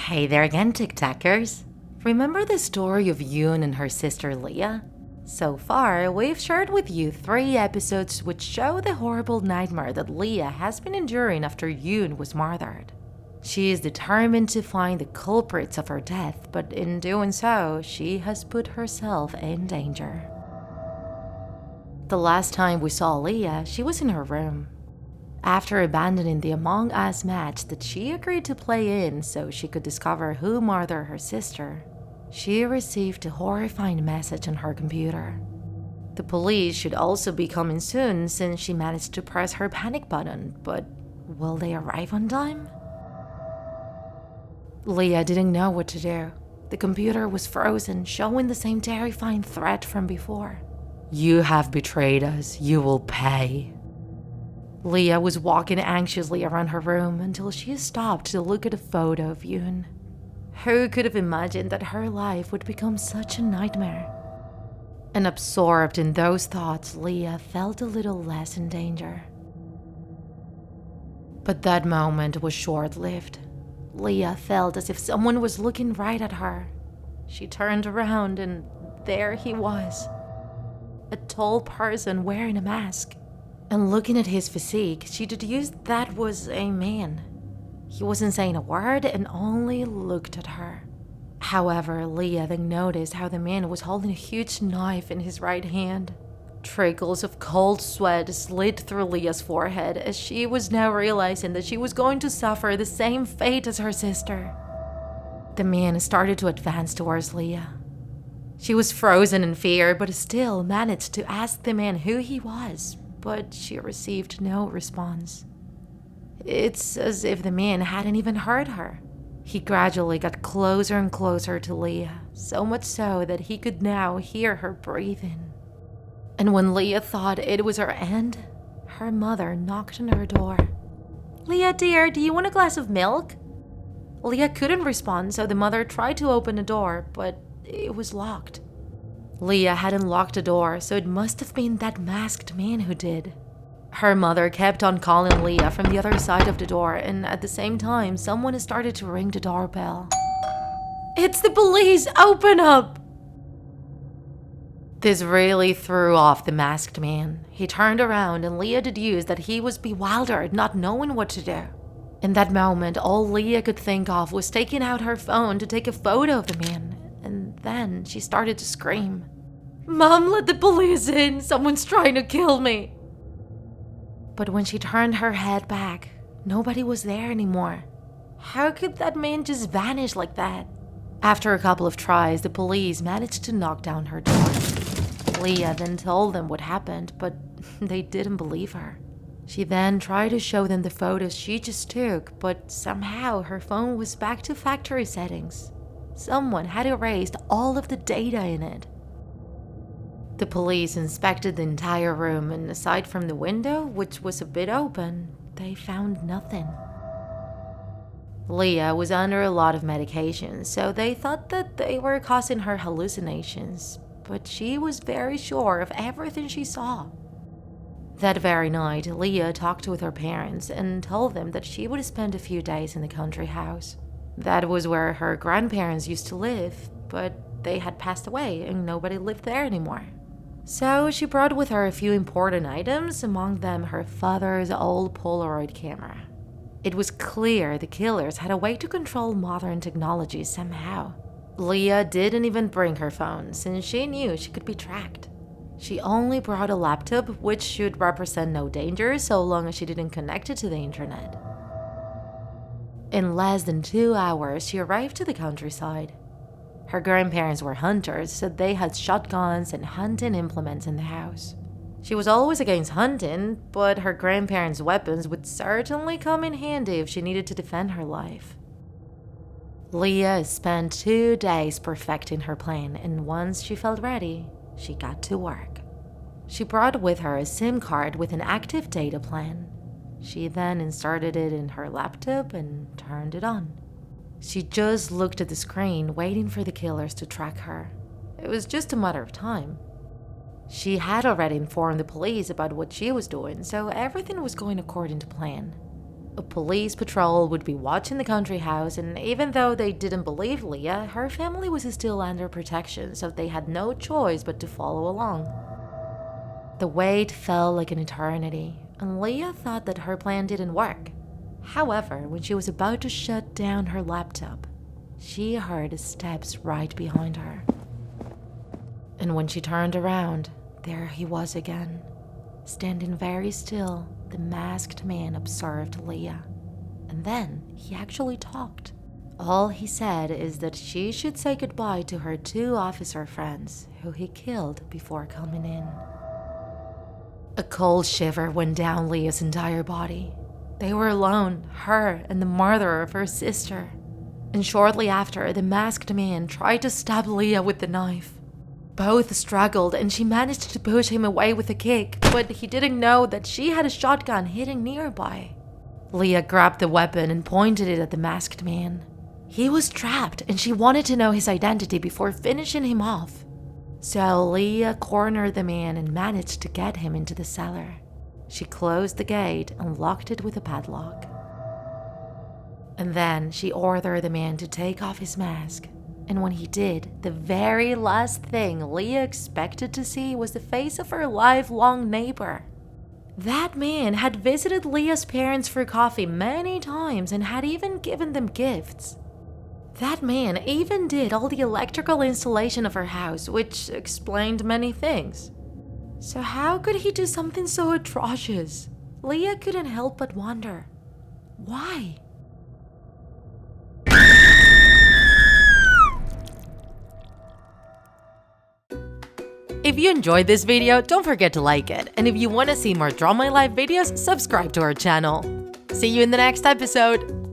Hey there again, tiktakers. Remember the story of Yoon and her sister Leah? So far, we've shared with you 3 episodes which show the horrible nightmare that Leah has been enduring after Yoon was murdered. She is determined to find the culprits of her death, but in doing so, she has put herself in danger. The last time we saw Leah, she was in her room. After abandoning the Among Us match that she agreed to play in so she could discover who murdered her sister, she received a horrifying message on her computer. The police should also be coming soon since she managed to press her panic button, but will they arrive on time? Leah didn't know what to do. The computer was frozen, showing the same terrifying threat from before. "You have betrayed us. You will pay." Leah was walking anxiously around her room until she stopped to look at a photo of Yoon. Who could have imagined that her life would become such a nightmare? And absorbed in those thoughts, Leah felt a little less in danger. But that moment was short-lived. Leah felt as if someone was looking right at her. She turned around and there he was. A tall person wearing a mask. And looking at his physique, she deduced that was a man. He wasn't saying a word and only looked at her. However, Leah then noticed how the man was holding a huge knife in his right hand. Trickles of cold sweat slid through Leah's forehead as she was now realizing that she was going to suffer the same fate as her sister. The man started to advance towards Leah. She was frozen in fear, but still managed to ask the man who he was. But she received no response. It's as if the man hadn't even heard her. He gradually got closer and closer to Leah, so much so that he could now hear her breathing. And when Leah thought it was her end, her mother knocked on her door. "Leah dear, do you want a glass of milk?" Leah couldn't respond, so the mother tried to open the door, but it was locked. Leah hadn't locked the door, so it must have been that masked man who did. Her mother kept on calling Leah from the other side of the door, and at the same time, someone started to ring the doorbell. "It's the police! Open up!" This really threw off the masked man. He turned around and Leah deduced that he was bewildered, not knowing what to do. In that moment, all Leah could think of was taking out her phone to take a photo of the man. And then she started to scream. "Mom, let the police in! Someone's trying to kill me!" But when she turned her head back, nobody was there anymore. How could that man just vanish like that? After a couple of tries, the police managed to knock down her door. Leah then told them what happened, but they didn't believe her. She then tried to show them the photos she just took, but somehow her phone was back to factory settings. Someone had erased all of the data in it. The police inspected the entire room, and aside from the window, which was a bit open, they found nothing. Leah was under a lot of medication, so they thought that they were causing her hallucinations, but she was very sure of everything she saw. That very night, Leah talked with her parents and told them that she would spend a few days in the country house. That was where her grandparents used to live, but they had passed away and nobody lived there anymore. So she brought with her a few important items, among them her father's old Polaroid camera. It was clear the killers had a way to control modern technology somehow. Leah didn't even bring her phone since she knew she could be tracked. She only brought a laptop, which should represent no danger so long as she didn't connect it to the internet. In less than 2 hours, she arrived to the countryside. Her grandparents were hunters, so they had shotguns and hunting implements in the house. She was always against hunting, but her grandparents' weapons would certainly come in handy if she needed to defend her life. Leah spent 2 days perfecting her plan, and once she felt ready, she got to work. She brought with her a SIM card with an active data plan. She then inserted it in her laptop and turned it on. She just looked at the screen, waiting for the killers to track her. It was just a matter of time. She had already informed the police about what she was doing, so everything was going according to plan. A police patrol would be watching the country house, and even though they didn't believe Leah, her family was still under protection, so they had no choice but to follow along. The wait felt like an eternity, and Leah thought that her plan didn't work. However, when she was about to shut down her laptop, she heard steps right behind her. And when she turned around, there he was again. Standing very still, the masked man observed Leah. And then he actually talked. All he said is that she should say goodbye to her 2 officer friends who he killed before coming in. A cold shiver went down Leah's entire body. They were alone, her and the murderer of her sister. And shortly after, the masked man tried to stab Leah with the knife. Both struggled, and she managed to push him away with a kick, but he didn't know that she had a shotgun hidden nearby. Leah grabbed the weapon and pointed it at the masked man. He was trapped, and she wanted to know his identity before finishing him off. So Leah cornered the man and managed to get him into the cellar. She closed the gate and locked it with a padlock. And then she ordered the man to take off his mask. And when he did, the very last thing Leah expected to see was the face of her lifelong neighbor. That man had visited Leah's parents for coffee many times and had even given them gifts. That man even did all the electrical installation of her house, which explained many things. So how could he do something so atrocious? Leah couldn't help but wonder, why? If you enjoyed this video, don't forget to like it. And if you want to see more Draw My Life videos, subscribe to our channel. See you in the next episode!